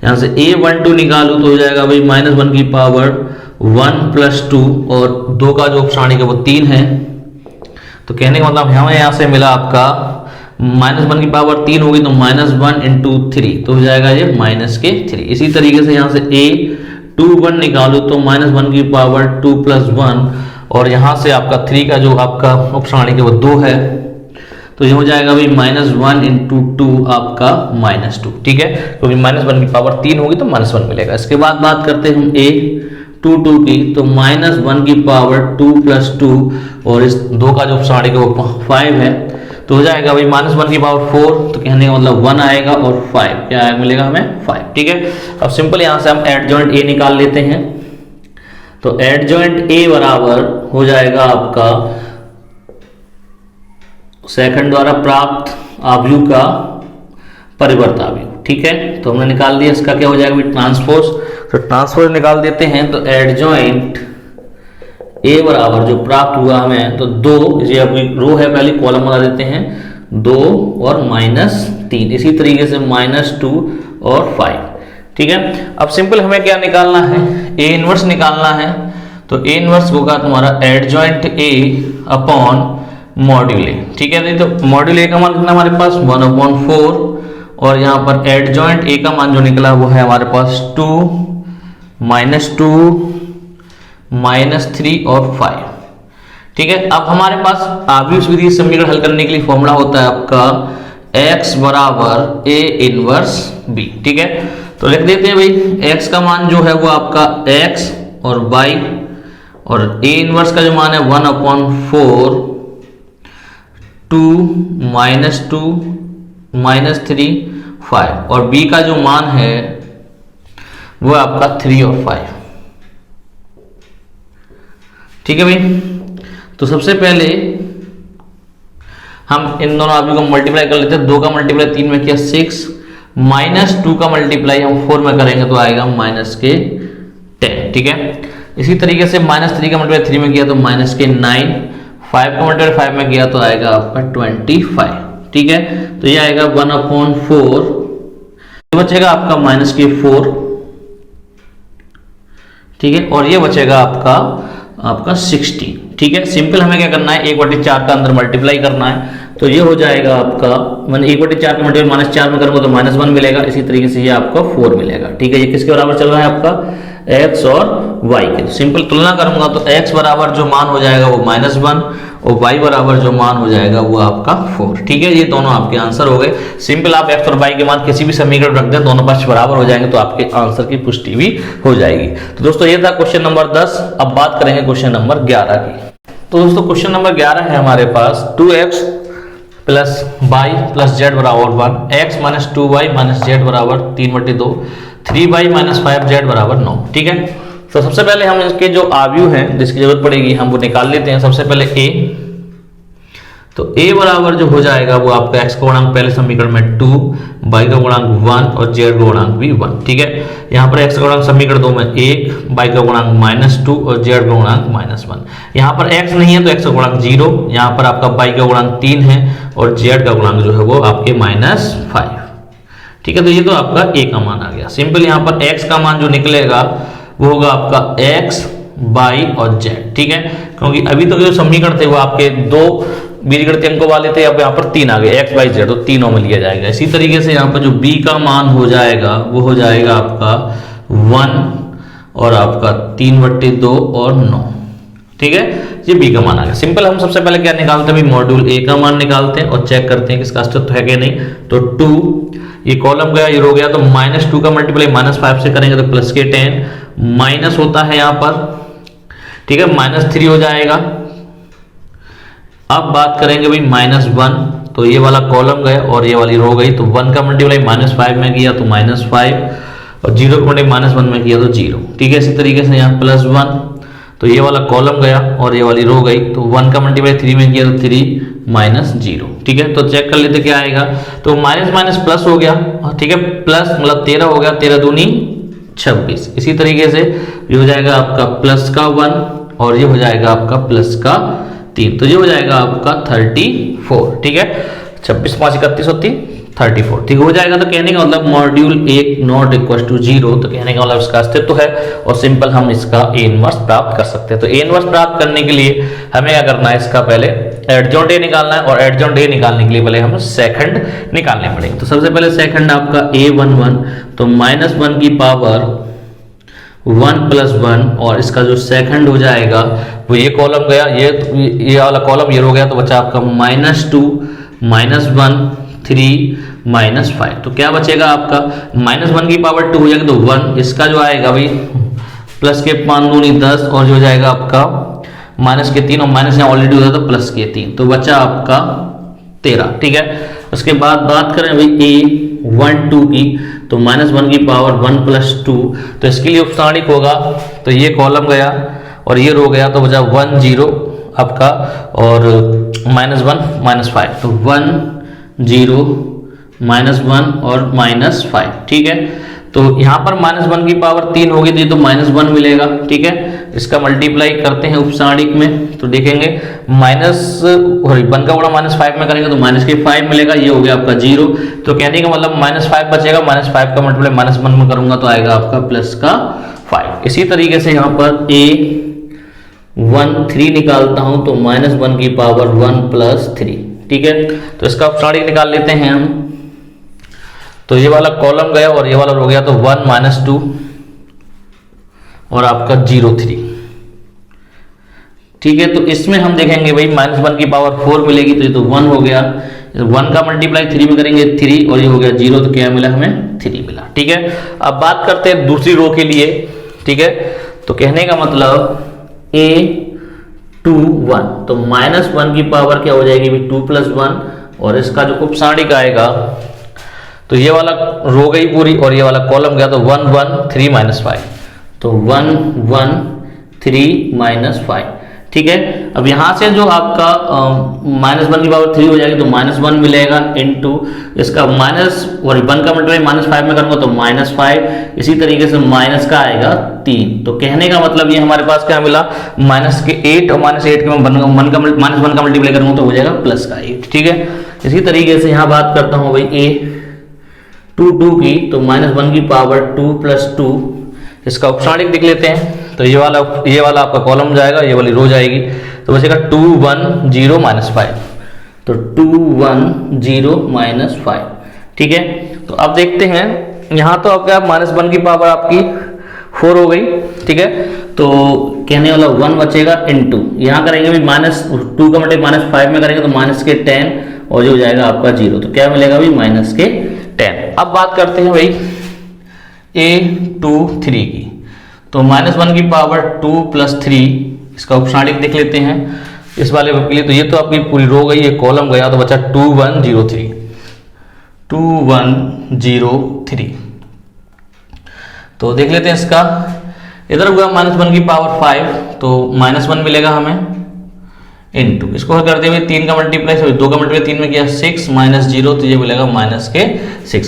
यहाँ से a12 निकालूं तो हो जाएगा भाई -1 की पावर 1 + 2 और 2 का जो क्षाणिक है वो 3 है। तो कहने का मतलब हमें यहाँ से मिला आपका -1 की पावर 3 होगी तो -1 × 3 तो हो जाएगा ये -3। इसी तरीके से यहाँ से a21 निकालो तो -1 की पावर 2 + 1 और यहाँ से आपका 3 का जो आपका उपक्षाणिक है वो 2 है, तो ये हो जाएगा भाई -1 × 2 आपका -2। ठीक है, क्योंकि -1 की पावर 3 होगी तो -1 मिलेगा। इसके बाद बात करते हैं हम a22 की, तो -1 की पावर 2 + 2 और इस 2 का जो उपक्षाणिक है वो 5 है, तो हो जाएगा भाई -1 की पावर 4, तो कहने का मतलब 1 आएगा और 5 क्या मिलेगा हमें 5। ठीक है, अब सिंपल यहां से हम एडजॉइंट a निकाल लेते हैं। तो एडजॉइंट a बराबर हो जाएगा आपका सेकंड द्वारा प्राप्त आव्यूह का परिवर्त आव्यूह। ठीक है, तो हमने निकाल दिया, इसका क्या हो जाएगा भाई ट्रांसपोज। तो ट्रांसपोज निकाल देते हैं, तो एडजॉइंट a बराबर जो प्राप्त हुआ हमें तो 2, ये अभी रो है पहले कॉलम बना देते हैं 2 और -3, इसी तरीके से -2 और 5। ठीक है, अब सिंपल हमें क्या निकालना है, a इनवर्स निकालना है। तो a इनवर्स होगा तुम्हारा adjoint a upon module a। ठीक है, तो मॉड्यूल a का मान कितना हमारे पास 1/4 और यहाँ पर एडजॉइंट a का मान जो निकला वो है हमारे पास 2 -2 -3 और 5। ठीक है, अब हमारे पास आव्यूह विधि समीकरण हल करने के लिए फॉर्मूला होता है आपका x बराबर a इनवर्स b। ठीक है, तो लिख देते हैं भाई x का मान जो है वो आपका x और y और a इनवर्स का जो मान है 1/4 2 -3 5 और b का जो मान है वो आपका 3 और 5। ठीक है भाई, तो सबसे पहले हम इन दोनों आव्यूह को मल्टीप्लाई कर लेते हैं। 2 का मल्टीप्लाई 3 में किया 6 -2 का मल्टीप्लाई हम 4 में करेंगे तो आएगा -10। ठीक है, इसी तरीके से -3 का मल्टीप्लाई 3 में किया तो -9, 5 का मल्टीप्लाई 5 में किया तो आएगा आपका 25। ठीक है, तो ये आएगा 1/4, बचेगा आपका -4। ठीक है, और ये बचेगा आपका 16। ठीक है, सिंपल हमें क्या करना है 1/4 का अंदर मल्टीप्लाई करना है, तो ये हो जाएगा आपका मैंने 1/4 का मल्टीप्लाई -4 में करूंगा तो -1 मिलेगा, इसी तरीके से ये आपका 4 मिलेगा। ठीक है, ये किसके बराबर चल रहा है आपका x और y के। सिंपल तुलना करूंगा तो x बराबर जो मान हो जाएगा वो -1 और y बराबर जो मान हो जाएगा वो आपका 4। ठीक है, ये दोनों आपके आंसर हो गए। सिंपल आप x और y के मान किसी भी समीकरण रख दें, दोनों पक्ष बराबर हो जाएंगे तो आपके आंसर की पुष्टि भी हो जाएगी। तो दोस्तों ये था क्वेश्चन नंबर 10। अब बात करेंगे क्वेश्चन नंबर 11 की। तो दोस्तों क्वेश्चन नंबर 11 है हमारे पास 2x + y + z बराबर 1, x - 2y - z बराबर 3/2, 3y - 5z बराबर 9। ठीक है, तो सबसे पहले हम इसके जो आव्यूह हैं जिसकी जरूरत पड़ेगी हम वो निकाल लेते हैं। सबसे पहले a, तो a बराबर जो हो जाएगा वो आपका x का गुणांक पहले समीकरण में 2, y का गुणांक 1 और z का गुणांक भी 1। ठीक है, यहाँ पर x का गुणांक समीकरण 2 में 1, y का गुणांक -2 और z का गुणांक -1। यहाँ पर x नहीं है तो x का गुणांक 0, यहाँ पर आपका y का गुणांक 3 है और z का गुणांक जो है वो आपके -5। ठीक है, तो ये तो आपका a का मान आ गया। सिंपल यहाँ पर x का मान जो निकलेगा वो होगा आपका x, y और z। ठीक है, क्योंकि अभी तो जो समीकरण थे वो आपके 2 बीजगणितीय अंकों वाले थे, अब यहाँ पर 3 आ गए, x, y, z, तो तीनों में लिया जाएगा। इसी तरीके से यहाँ पर जो b का मान हो जाएगा वो हो जाएगा आपका 1 और आपका 3/2 और 9। ठीक है, ये b का मान आ गया। सिंपल हम सबसे पहले क्या निकालते हैं, मॉड्यूल a का मान निकालते हैं और चेक करते हैं कि इसका अस्तित्व है कि नहीं। तो 2, ये कॉलम गया, ये रो गया, तो -2 का मल्टीप्लाई -5 से करेंगे तो प्लस के 10, माइनस होता है यहाँ पर। ठीक है, -3 हो जाएगा। अब बात करेंगे भाई -1, तो ये वाला कॉलम गया और ये वाली रो गई, तो 1 का मल्टीप्लाई -5 में किया तो -5 और 0 का मल्टीप्लाई -1 में किया तो 0। ठीक है, इसी तरीके से यहाँ +1, तो ये वाला कॉलम गया और ये वाली रो गई, तो 1 का मल्टीप्लाई 3 में किया तो 3 -0। ठीक है, तो चेक कर लेते क्या आएगा, तो माइनस प्लस हो गया। ठीक है, प्लस मतलब 13 हो गया, 13 दूनी 26। इसी तरीके से ये हो जाएगा आपका प्लस का 1 और ये हो जाएगा आपका प्लस का 3, तो ये हो जाएगा आपका 34। ठीक है, 26 5 31 होती 34। ठीक हो जाएगा। तो कहने का मतलब मॉड्यूल 1 नॉट इक्वल टू 0, तो कहने का मतलब इसका अस्तित्व है और सिंपल हम इसका ए इनवर्स प्राप्त कर सकते हैं। तो ए इनवर्स प्राप्त करने के लिए हमें क्या करना है, इसका पहले एडजॉइंट ए निकालना है और एडजॉइंट ए निकालने के लिए पहले हम सेकंड निकालने पड़ेंगे। तो सबसे पहले सेकंड आपका a11, तो -1 की पावर 1 + 1 और इसका जो सेकंड हो जाएगा वो ये कॉलम गया, ये वाला कॉलम ये हो गया, तो बचा आपका -2 -1 3 -5। तो क्या बचेगा आपका, -1 की पावर 2 हो जाएगा तो 1, इसका जो आएगा भाई प्लस के 5 दूनी 10 और जो हो जाएगा आपका माइनस के 3 और माइनस यहाँ ऑलरेडी होता तो प्लस के 3, तो बचा आपका 13। ठीक है, उसके बाद बात करें भाई a12 की, तो -1 की पावर 1 + 2, तो इसके लिए उपसारणिक होगा, तो ये कॉलम गया और ये रो गया, तो बचा 1 0 आपका और -1 -5, तो 1 0 -1 और -5। ठीक है, तो यहाँ पर -1 की पावर 3 होगी तो -1 मिलेगा। ठीक है, इसका मल्टीप्लाई करते हैं उपसारणिक में, तो देखेंगे -1 का गुणा -5 में करेंगे तो -5 मिलेगा, ये हो गया आपका 0। तो कहने का मतलब -5 बचेगा, -5 का मल्टीप्लाई -1 में करूंगा तो आएगा आपका +5। इसी तरीके से यहाँ पर a13 निकालता हूं तो -1 की पावर 1 + 3। ठीक है, तो इसका उपसारणिक निकाल लेते हैं हम, तो ये वाला कॉलम गया और ये वाला हो गया, तो 1 - 2 और आपका 0 3। ठीक है, तो इसमें हम देखेंगे भाई -1 की पावर 4 मिलेगी, तो ये तो 1 हो गया, 1 का मल्टीप्लाई 3 में करेंगे 3 और ये हो गया 0, तो क्या मिला हमें 3 मिला। ठीक है, अब बात करते हैं दूसरी रो के लिए। ठीक है, तो कहने का मतलब a21, तो -1 की पावर क्या हो जाएगी 2 + 1 और इसका जो उपसारणिक आएगा, तो ये वाला रो गई पूरी और ये वाला कॉलम गया, तो 1 1 3 -5, तो 1 1 3 -5। ठीक है, अब यहाँ से जो आपका -1 की पावर 3 हो जाएगी तो -1 मिलेगा इनटू इसका -1 का मल्टीप्लाई -5 में करूंगा तो -5। इसी तरीके से माइनस का आएगा 3, तो कहने का मतलब ये हमारे पास क्या मिला, -8 और -8 के -1 का मल्टीप्लाई करूंगा तो हो जाएगा +8। ठीक है, इसी तरीके से यहाँ बात करता हूँ भाई a22 की, तो -1 की पावर 2 + 2, इसका उपसारणिक देख लेते हैं, तो ये वाला आपका कॉलम जाएगा, ये वाली रो जाएगी, तो बचेगा 2 1 0 -5, तो 2 1 0 -5। ठीक है, तो अब देखते हैं, यहाँ तो आपका -1 की पावर आपकी 4 हो गई। ठीक है, तो कहने वाला 1 बचेगा इनटू यहाँ करेंगे भी -2 का मल्टीप्लाई -5 में करेंगे तो -10 और जो हो जाएगा आपका 0, तो क्या मिलेगा भाई -10। अब बात करते हैं भाई a23 की, तो -1 की पावर 2 + 3, इसका उपसारणिक देख लेते हैं इस वाले के लिए, तो ये तो आपकी पूरी रो गई, ये कॉलम गया, तो बचा 2 1 0 3 2 1 0 3। तो देख लेते हैं इधर हुआ -1 की पावर 5, तो -1 मिलेगा हमें इनटू, इसको करते हुए 3 का मल्टीप्लाई, 2 का मल्टीप्लाई 3 में किया 6 -0, तो ये मिलेगा -6।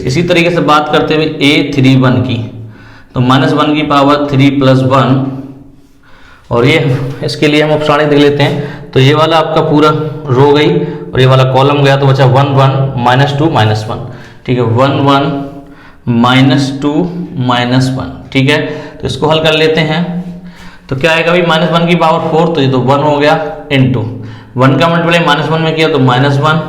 इसी तरीके से बात करते हुए A31 की, तो -1 की पावर 3 + 1, और ये इसके लिए हम उपसारणी देख लेते हैं। तो ये वाला आपका पूरा रो गई और ये वाला कॉलम गया, तो बचा 1 1 -2 -1, ठीक है, 1 1 -2 -1, ठीक है। तो इसको हल कर लेते हैं, तो क्या आएगा भाई -1 की पावर 4, तो ये तो 1 हो गया इनटू 1 का मल्टीप्लाई -1 में किया तो -1,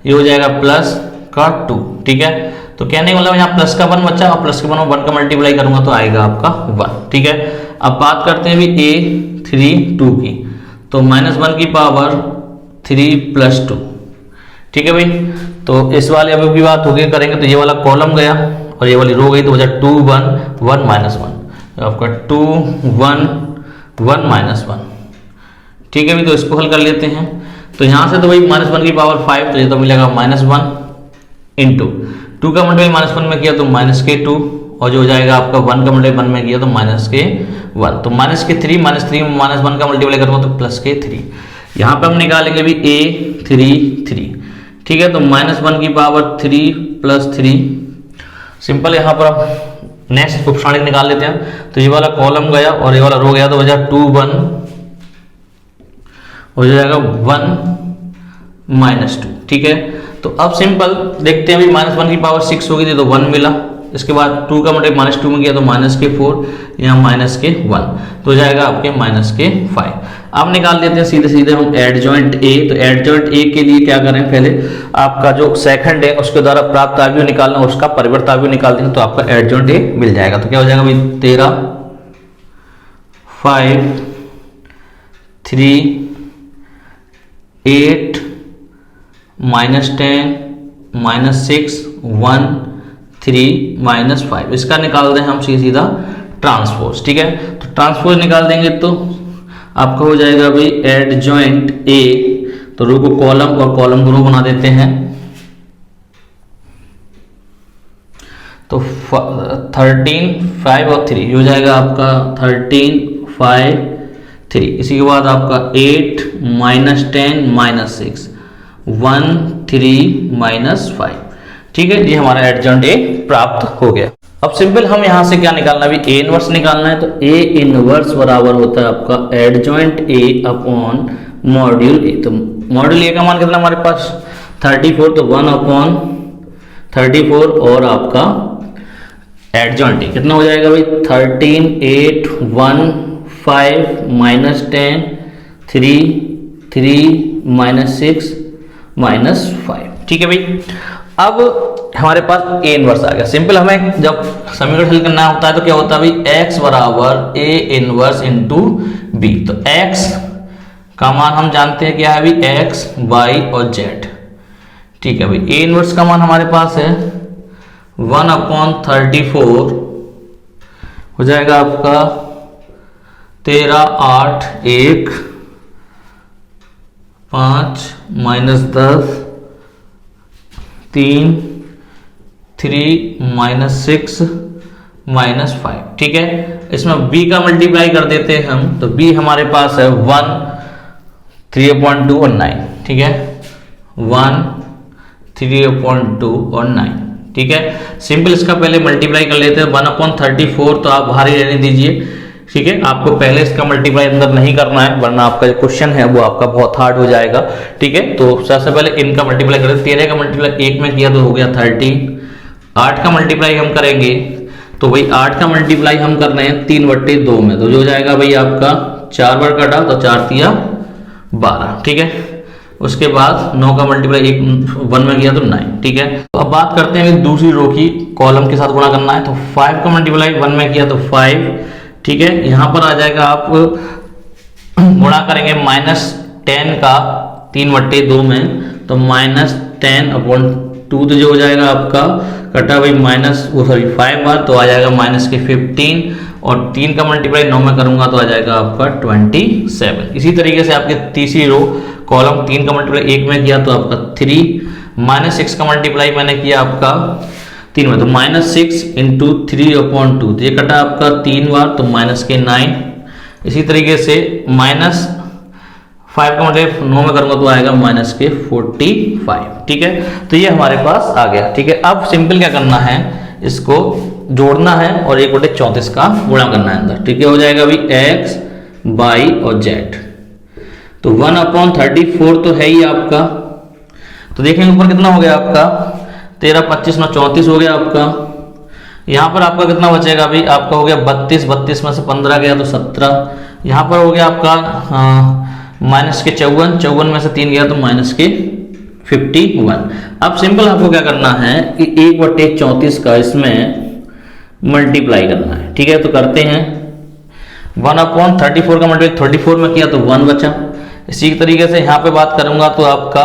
ये हो जाएगा प्लस का 2, ठीक है। तो कहने का मतलब यहाँ प्लस का 1 बचा और प्लस के 1 का मल्टीप्लाई करूंगा तो आएगा आपका 1, ठीक है। अब बात करते हैं भी A32 की, तो -1 की पावर 3 + 2, ठीक है भाई। तो इस वाले अभी की बात होगी करेंगे, तो ये वाला कॉलम गया और ये वाली रो गई, तो बचा 2 1 1 -1, तो आपका 2 1 1 -1, ठीक है भाई। तो इसको हल कर लेते हैं, तो यहाँ से तो भाई -1 की पावर 5, तो ये तो मिलेगा -1 इंटू 2 का मल्टीप्लाई -1 में किया तो -2, और जो हो जाएगा आपका 1 का मल्टीप्लाई 1 में किया तो -1, तो -3 में -1 का मल्टीप्लाई करूँगा तो +3। यहाँ पे हम निकालेंगे भी A33, ठीक है। तो -1 की पावर 3 + 3, सिंपल। यहाँ पर हम नेक्स्ट उपसारणी निकाल लेते हैं, तो ये वाला कॉलम गया और ये वाला रो गया, तो बचा 2 1, हो जाएगा 1 -2, ठीक है। तो अब सिंपल देखते हैं भी -1 की पावर 6 होगी थी तो 1 मिला, इसके बाद 2 का मतलब -2 में किया तो -4, यहाँ -1, तो हो जाएगा आपके -5। अब निकाल लेते हैं सीधे सीधे हम एडजॉइंट A। तो एडजॉइंट A के लिए क्या करें, पहले आपका जो सेकंड है उसके द्वारा प्राप्त आव्यूह निकालना, उसका परिवर्त आव्यूह निकाल देंगे तो आपका एडजॉइंट A मिल जाएगा। तो क्या हो जाएगा भाई 13 5 3 8 -10 -6 1 3 -5, इसका निकाल दें हम सीधा ट्रांसपोज, ठीक है। तो ट्रांसपोज निकाल देंगे तो आपका हो जाएगा भाई एडजॉइंट A, तो रो को कॉलम और कॉलम को रो बना देते हैं, तो 13 5 और 3 हो जाएगा आपका 13 5 3, इसी के बाद आपका 8 -10 -6 1 3 -5, ठीक है। ये हमारा एडजॉइंट A प्राप्त हो गया। अब सिंपल हम यहां से क्या निकालना है, A इनवर्स निकालना है, तो A इनवर्स बराबर होता है आपका adjoint A upon module A। तो मॉड्यूल A का मान कितना हमारे पास 34, तो 1/34, और आपका एडजॉइंट A कितना हो जाएगा भाई 13 8 1 5 -10 3 3 -6 -5, ठीक है भाई। अब हमारे पास A इनवर्स आ गया। सिंपल हमें जब समीकरण हल करना होता है तो क्या होता है भाई x बराबर A इनवर्स इंटू B। तो x का मान हम जानते हैं क्या है भाई x y और z, ठीक है भाई। A इनवर्स का मान हमारे पास है 1/34, हो जाएगा आपका 13 8 1 5 -10 3 3 -6 -5, ठीक है। इसमें b का मल्टीप्लाई कर देते हैं हम, तो b हमारे पास है 1 3/2 और 9, ठीक है, 1 3/2 और 9, ठीक है। सिंपल इसका पहले मल्टीप्लाई कर लेते हैं 1/34, तो आप बाहर ही रहने दीजिए, ठीक है। आपको पहले इसका मल्टीप्लाई अंदर नहीं करना है, वरना आपका जो क्वेश्चन है वो आपका बहुत हार्ड हो जाएगा, ठीक है। तो सबसे पहले इनका मल्टीप्लाई करें, 13 का मल्टीप्लाई 1 में किया तो हो गया 30, 8 का मल्टीप्लाई हम करेंगे तो भाई 8 का मल्टीप्लाई हम कर रहे हैं 3/2 में, तो जो हो जाएगा भाई आपका 4 बार काटा तो 4 तिया 12, ठीक है। उसके बाद 9 का मल्टीप्लाई 1 में किया तो 9, ठीक है। तो अब बात करते हैं दूसरी रो की, कॉलम के साथ गुणा करना है, तो 5 का मल्टीप्लाई 1 में किया तो 5, ठीक है। यहां पर आ जाएगा आप गुणा करेंगे -10 का 3/2 में, तो -10/2, तो जो हो जाएगा आपका कटा भाई 5 बार, तो आ जाएगा -15, और 3 का मल्टीप्लाई 9 में करूंगा तो आ जाएगा आपका 27। इसी तरीके से आपके तीसरी रो कॉलम 3 का मल्टीप्लाई 1 में किया तो आपका 3, -6 का मल्टीप्लाई मैंने किया आपका 3 बार, तो -6 इंटू 3/2, तो ये कटा आपका 3 बार, तो माइनस के 9। इसी तरीके से -5 का मतलब 9 में करूंगा तो आएगा माइनस के 45। ठीक है, तो ये हमारे पास आ गया। ठीक है, अब सिंपल क्या करना है, इसको जोड़ना है और 1/34 का गुणा करना है अंदर। ठीक है, हो जाएगा अभी x, y और z, तो 1/34 तो है ही आपका। तो देखेंगे ऊपर कितना हो गया आपका, 13, 25, 9, 34 हो गया आपका। यहाँ पर आपका कितना बचेगा, अभी आपका हो गया 32, 32 में से 15 गया तो 17। यहाँ पर हो गया आपका माइनस के 54, 54 में से 3 गया तो माइनस के 51। अब सिंपल आपको क्या करना है कि 1/34 का इसमें मल्टीप्लाई करना है। ठीक है, तो करते हैं। 1/34 का मल्टीप्लाई 34 में किया तो 1 बचा। इसी तरीके से यहाँ पे बात करूंगा तो आपका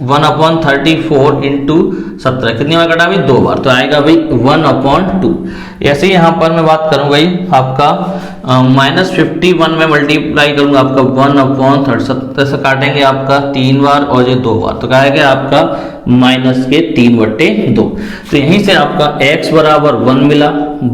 1/34 इंटू 17 कितनी बार कटा भाई, 2 बार, तो आएगा भाई 1/2। ऐसे ही यहाँ पर मैं बात करूँ भाई आपका -51 में मल्टीप्लाई करूंगा आपका 1/37 से काटेंगे आपका 3 बार और ये 2 बार, तो क्या आएगा आपका माइनस के 3/2। तो यहीं से आपका x बराबर 1 मिला,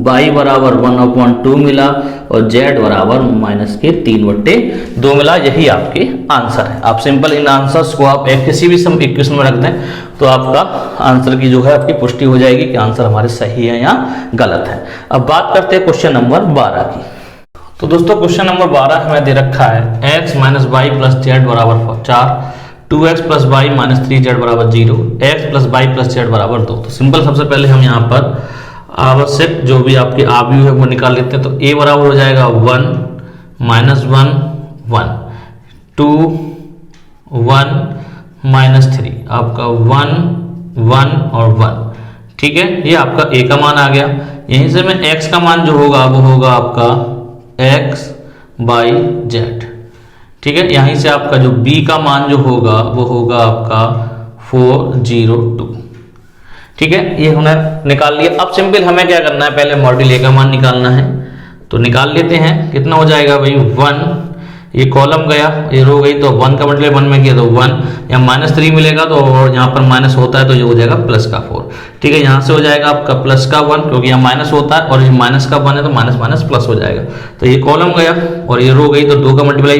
y बराबर 1/2 मिला और z बराबर माइनस के 3/2 मिला। यही आपके आंसर है। आप सिंपल इन आंसर्स को आप किसी भी सम इक्वेशन में रख दें तो आपका आंसर की जो है आपकी पुष्टि हो जाएगी कि आंसर हमारे सही है या गलत है। अब बात करते हैं क्वेश्चन नंबर 12 की। तो दोस्तों क्वेश्चन नंबर 12 हमें दे रखा है x - y + z बराबर 4, 2x + y - 3z बराबर 0, x + y + z बराबर 2। तो सिंपल सबसे पहले हम यहाँ पर आवश्यक जो भी आपके आव्यूह है वो निकाल लेते हैं। तो a बराबर हो जाएगा 1 - 1 1, 2 1 - 3, आपका 1 1 और 1। ठीक है, ये आपका a का मान आ गया। यहीं से मैं x का मान जो होगा वो होगा आपका x by z। ठीक है, यहीं से आपका जो b का मान जो होगा वो होगा आपका 402। ठीक है, ये हमने निकाल लिया। अब सिंपल हमें क्या करना है, पहले मॉड्यूल a का मान निकालना है, तो निकाल लेते हैं। कितना हो जाएगा भाई 1, ये कॉलम गया, ये रो गई, तो 1 का मतलब 1 में किया तो 1, यहाँ -3 मिलेगा तो यहाँ पर माइनस होता है तो ये हो जाएगा प्लस का 4। ठीक है, यहाँ से हो जाएगा आपका प्लस का 1 क्योंकि यहाँ माइनस होता है और ये माइनस का 1 है तो माइनस माइनस प्लस हो जाएगा। तो ये कॉलम गया और ये रो गई, तो 2 का मल्टीप्लाई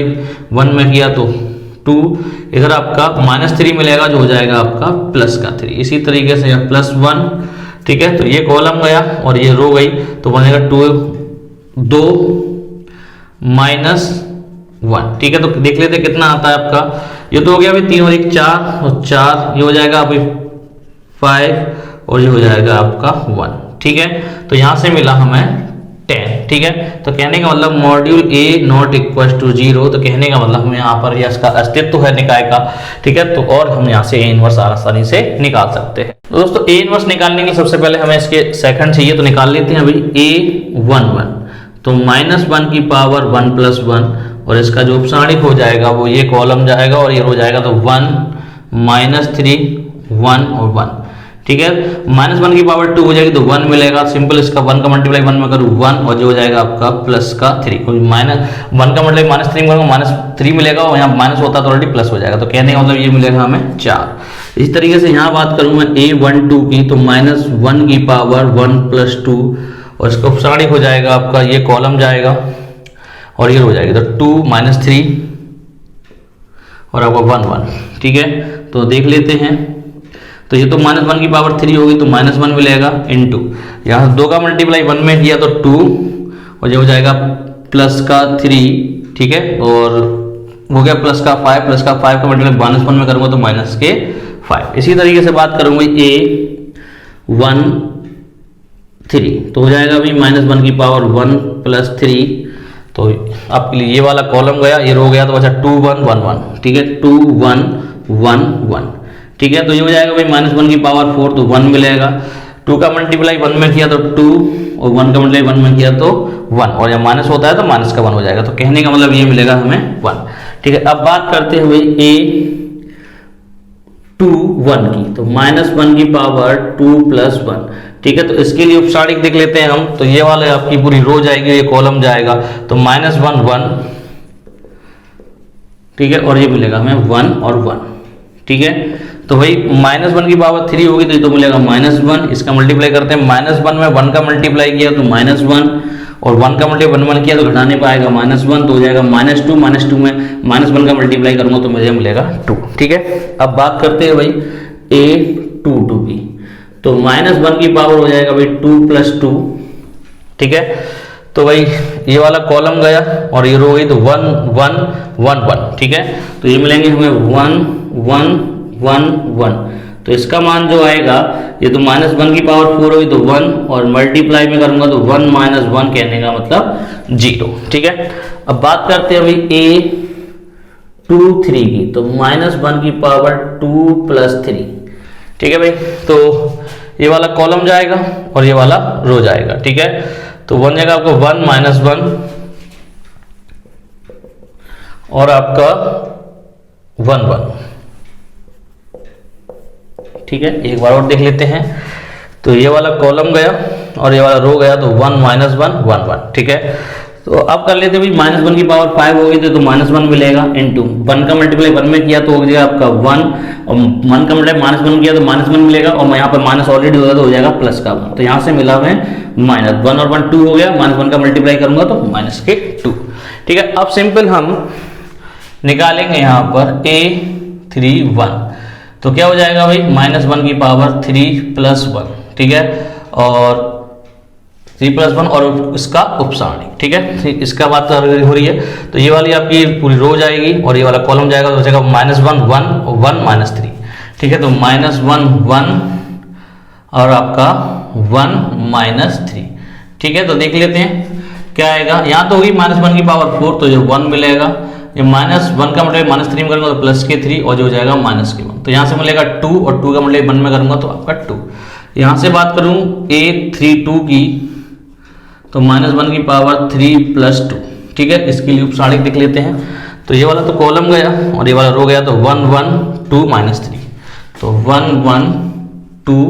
1 में किया तो 2, इधर आपका -3 मिलेगा जो हो जाएगा आपका प्लस का 3। इसी तरीके से यहाँ +1। ठीक है, तो ये कॉलम गया और ये रो गई तो बनेगा 2 -1। ठीक है, तो देख लेते कितना आता है आपका। ये तो हो गया अभी 3 और 1 4 और 4, ये हो जाएगा अभी 5 और ये हो जाएगा आपका 1। ठीक है, तो यहां से मिला हमें 10। ठीक है, तो कहने का मतलब module a not equal to 0, तो कहने का मतलब हमें यहाँ पर इसका अस्तित्व है निकाय का। ठीक है, तो और हम यहाँ से a इनवर्स आसानी से निकाल सकते हैं। तो दोस्तों a इनवर्स निकालने के लिए सबसे पहले हमें इसके सेकंड चाहिए, तो निकाल लेते हैं अभी a11, तो -1 की पावर 1 + 1 और इसका जो उपसारणिक हो जाएगा वो ये कॉलम जाएगा और ये हो जाएगा तो 1 -3 1 और 1। ठीक है, -1 की पावर 2 हो जाएगी तो 1 मिलेगा। सिंपल इसका 1 का मल्टीप्लाई 1 में करूँ 1 और जो हो जाएगा आपका प्लस का 3। -1 का मल्टीप्लाई -3 में -3 मिलेगा और यहाँ माइनस होता तो ऑलरेडी प्लस हो जाएगा, तो कहने का मतलब ये मिलेगा हमें 4। इस तरीके से यहाँ बात करूँ मैं a12 की, तो -1 की पावर 1 + 2 और इसका उपसारणिक हो जाएगा आपका ये कॉलम जाएगा और ये हो जाएगा तो 2 -3 और आपका 1 1। ठीक है, तो देख लेते हैं। तो ये तो -1 की पावर 3 होगी तो -1 मिलेगा इनटू यहाँ 2 का मल्टीप्लाई 1 में किया तो 2 और ये हो जाएगा प्लस का 3। ठीक है, और हो गया प्लस का 5, प्लस का 5 का मल्टीप्लाई -1 में करूंगा तो माइनस के 5। इसी तरीके से बात करूंगा a13, तो हो जाएगा अभी -1 की पावर 1 + 3, तो आपके लिए ये वाला कॉलम गया, ये रो गया तो बचा 2 1 1 1। ठीक है, 2 1 1 1। ठीक है, तो ये हो जाएगा भाई -1 की पावर 4 तो 1 मिलेगा। 2 का मल्टीप्लाई 1 में किया तो 2 और 1 का मल्टीप्लाई 1 में किया तो 1 और यहाँ माइनस होता है तो माइनस का 1 हो जाएगा, तो कहने का मतलब ये मिलेगा हमें 1। ठीक है, अब बात करते हुए a21 की, तो -1 की पावर 2 + 1। ठीक है, तो इसके लिए उपसारणिक देख लेते हैं हम, तो ये वाले आपकी पूरी रो जाएगी, ये कॉलम जाएगा तो -1 1। ठीक है, और ये मिलेगा हमें 1 और 1। ठीक है, तो भाई -1 की पावर 3 होगी तो ये तो मिलेगा -1, इसका मल्टीप्लाई करते हैं, -1 में 1 का मल्टीप्लाई किया तो -1 और 1 का मल्टीप्लाई 1 किया तो घटाने पाएगा -1 तो हो जाएगा -2, -2 में -1 का मल्टीप्लाई करूंगा तो मुझे मिलेगा 2। ठीक है, अब बात करते हैं भाई a2 की, तो -1 की पावर हो जाएगा भाई 2 + 2। ठीक है, तो भाई ये वाला कॉलम गया और ये रो गई तो 1 1 1 1। ठीक है, तो ये मिलेंगे हमें 1 1 1 1। तो इसका मान जो आएगा ये तो -1 की पावर 4 होगी तो 1 और मल्टीप्लाई में करूंगा तो 1 - 1 कहने का मतलब 0। ठीक है, अब बात करते हैं भाई a2 3 की, तो -1 की पावर 2 + 3। ठीक है भाई, तो ये वाला कॉलम जाएगा और ये वाला रो जाएगा। ठीक है, तो बन जाएगा आपको 1 - 1 और आपका 1 1। ठीक है, एक बार और देख लेते हैं, तो ये वाला कॉलम गया और ये वाला रो गया तो 1 - 1 1 1। ठीक है, तो अब कर लेते हैं भाई -1 की पावर 5 होगी तो -1 मिलेगा इनटू 1 का मल्टीप्लाई 1 में किया तो हो जाएगा आपका 1 और 1 का मल्टीप्लाई -1 किया तो -1 मिलेगा और यहाँ पर माइनस ऑलरेडी होगा तो हो जाएगा प्लस का 1। तो यहाँ से मिला हमें -1 और 1 2 हो गया, -1 का मल्टीप्लाई करूंगा तो -2। ठीक है, अब सिंपल हम निकालेंगे यहाँ पर a3 1, तो क्या हो जाएगा भाई -1 की पावर 3 + 1। ठीक है, और 3 + 1 और इसका उपसारणी। ठीक है, इसका बात हो रही है, तो ये वाली आपकी पूरी रो जाएगी और ये वाला कॉलम जाएगा तो हो जाएगा -1 1 1 -3। ठीक है, तो -1 1 और आपका 1 -3। ठीक है, तो देख लेते हैं क्या आएगा। यहाँ तो होगी -1 की पावर 4 तो जो 1 मिलेगा, ये -1 का मतलब -3 में करूंगा तो +3 और जो हो जाएगा -1। तो यहाँ से मिलेगा 2 और 2 का मतलब 1 में करूंगा तो आपका 2। यहाँ से बात करूं a32 की, तो -1 की पावर 3 + 2। ठीक है, इसके लिए उपसारणिक देख लेते हैं, तो ये वाला तो कॉलम गया और ये वाला रो गया तो 1 1 2 -3, तो 1 1 2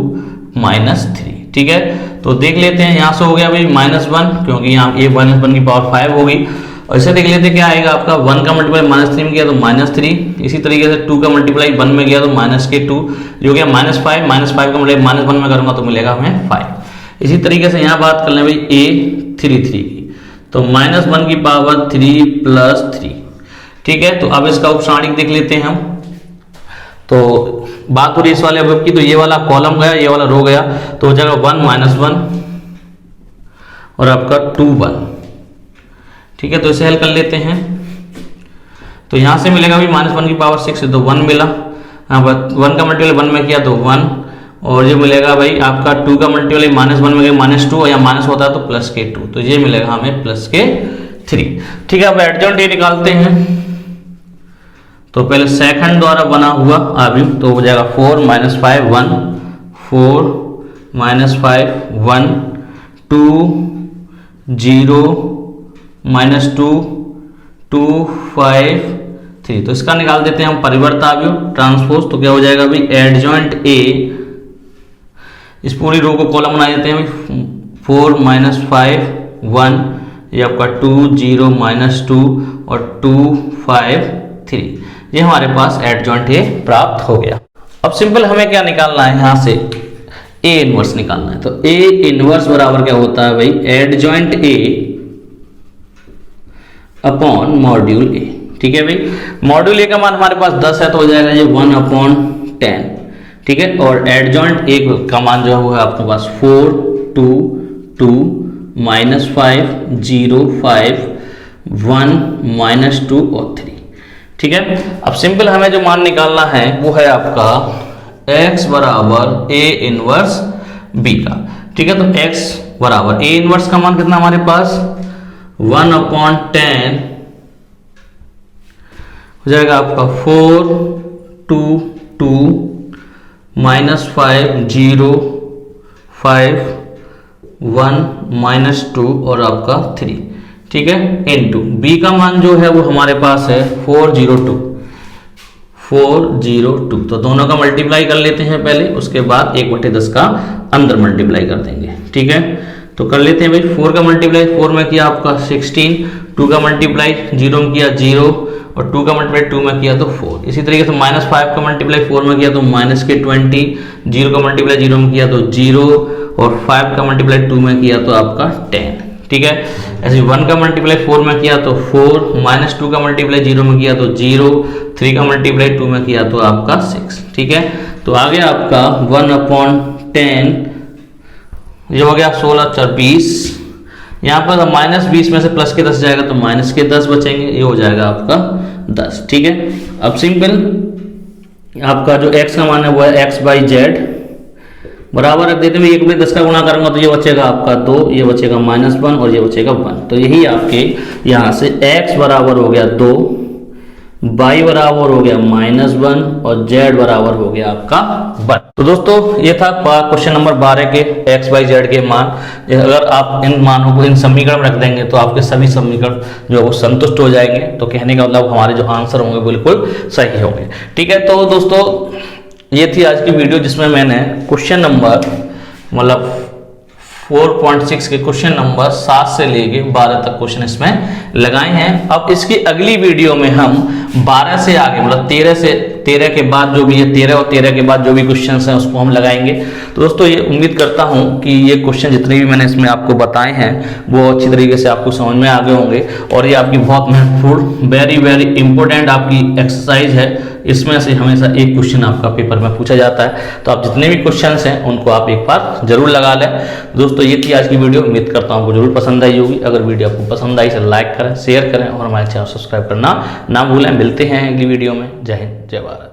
-3। ठीक है, तो देख लेते हैं, यहाँ से हो गया भाई -1 क्योंकि यहाँ ये -1 की पावर 5 होगी। और इसे देख लेते हैं क्या आएगा आपका, 1 का मल्टीप्लाई -3 में किया तो -3, इसी तरीके से 2 का मल्टीप्लाई 1 में किया तो -2, जो गया -5 का मल्टीप्लाई -1 में करूंगा तो मिलेगा हमें 5। इसी तरीके से यहाँ बात कर लें भाई a33 की, तो -1 की पावर 3 + 3। ठीक है, तो अब इसका उपसारणिक देख लेते हैं हम, तो बात हो रही है इस वाले अवयव की, तो ये वाला कॉलम गया ये वाला रो गया तो हो जाएगा 1 - 1 और आपका 2 1। ठीक है, तो इसे हल कर लेते हैं, तो यहां से मिलेगा भी -1 की पावर 6 तो 1 मिला, यहाँ पर 1 का मल्टीप्लाई 1 में किया तो 1 और ये मिलेगा भाई आपका 2 का मल्टीप्लाई -1 में गया -2 और यहाँ माइनस होता है तो +2, तो ये मिलेगा हमें +3। ठीक है, अब एडजॉइंट ये निकालते हैं, तो पहले सेकंड द्वारा बना हुआ अवयव तो हो जाएगा 4 - 5 1 4 - 5 1 2 0 -2 2 5 3। तो इसका निकाल देते हैं हम परिवर्त अवयव ट्रांसपोज, तो क्या हो जाएगा भाई एडजॉइंट A, इस पूरी रो को कॉलम बना देते हैं भाई 4 - 5 1, ये आपका 2 0 -2 और 2 5 3, ये हमारे पास एडजॉइंट A प्राप्त हो गया। अब सिंपल हमें क्या निकालना है, यहाँ से A इनवर्स निकालना है, तो A इनवर्स बराबर क्या होता है भाई adjoint A upon module A। ठीक है भाई, मॉड्यूल A का मान हमारे पास 10 है तो हो जाएगा ये 1/10। ठीक है, और एडजॉइंट A का मान जो है आपके पास 4 2 2 -5 0 5 1 -2 और 3। ठीक है, अब सिंपल हमें जो मान निकालना है वो है आपका x बराबर A इनवर्स B का। ठीक है, तो x बराबर A इनवर्स का मान कितना हमारे पास 1/10 हो जाएगा आपका 4 2 2 -5 0 5 1 -2 और आपका 3। ठीक है, इनटू B का मान जो है वो हमारे पास है 402। तो दोनों का मल्टीप्लाई कर लेते हैं पहले, उसके बाद 1/10 का अंदर मल्टीप्लाई कर देंगे। ठीक है, तो कर लेते हैं भाई 4 का मल्टीप्लाई 4 में किया आपका 16, 2 का मल्टीप्लाई 0 में किया 0 और 2 का मल्टीप्लाई 2 में किया तो 4। इसी तरीके से -5 का मल्टीप्लाई 4 में किया तो -20, 0 का मल्टीप्लाई 0 में किया तो 0 और 5 का मल्टीप्लाई 2 में किया तो आपका 10। ठीक है, ऐसे 1 का मल्टीप्लाई 4 में किया तो 4, -2 का मल्टीप्लाई 0 में किया तो 0, 3 का मल्टीप्लाई 2 में किया तो आपका 6। ठीक है, तो आ गया आपका 1/10, ये हो गया 16 4 20। यहाँ पर -20 में से प्लस के 10 जाएगा तो माइनस के 10 बचेंगे, ये हो जाएगा आपका 10। ठीक है, अब सिंपल आपका जो x का मान है वो है x/z बराबर रख देते हैं। एक में 10 का गुणा करूंगा तो ये बचेगा आपका 2, ये बचेगा -1 और ये बचेगा 1। तो यही आपके यहाँ से x बराबर हो गया 2, y बराबर हो गया -1 और z बराबर हो गया आपका 1। तो दोस्तों ये था क्वेश्चन नंबर 12 के x/z के मान। अगर आप इन मानों को इन समीकरण में रख देंगे तो आपके सभी समीकरण जो है वो संतुष्ट हो जाएंगे। तो कहने का मतलब हमारे जो आंसर होंगे बिल्कुल सही होंगे। ठीक है, तो दोस्तों ये थी आज की वीडियो जिसमें मैंने क्वेश्चन नंबर मतलब 4.6 के क्वेश्चन नंबर 7 से लेके 12 तक क्वेश्चन इसमें लगाए हैं। अब इसकी अगली वीडियो में हम 12 से आगे मतलब 13 के बाद जो भी है 13 और 13 के बाद जो भी क्वेश्चन हैं उसको हम लगाएंगे। तो दोस्तों ये उम्मीद करता हूं कि ये क्वेश्चन जितने भी मैंने इसमें आपको बताए हैं वो अच्छी तरीके से आपको समझ में आ गए होंगे और ये आपकी बहुत महत्वपूर्ण वेरी इंपॉर्टेंट आपकी एक्सरसाइज है। इसमें से हमेशा एक क्वेश्चन आपका पेपर में पूछा जाता है, तो आप जितने भी क्वेश्चंस हैं उनको आप एक बार जरूर लगा लें। दोस्तों ये थी आज की वीडियो, उम्मीद करता हूं आपको जरूर पसंद आई होगी। अगर वीडियो आपको पसंद आई तो लाइक करें, शेयर करें और हमारे चैनल सब्सक्राइब करना ना भूलें। मिलते हैं अगली वीडियो में। जय हिंद, जय भारत।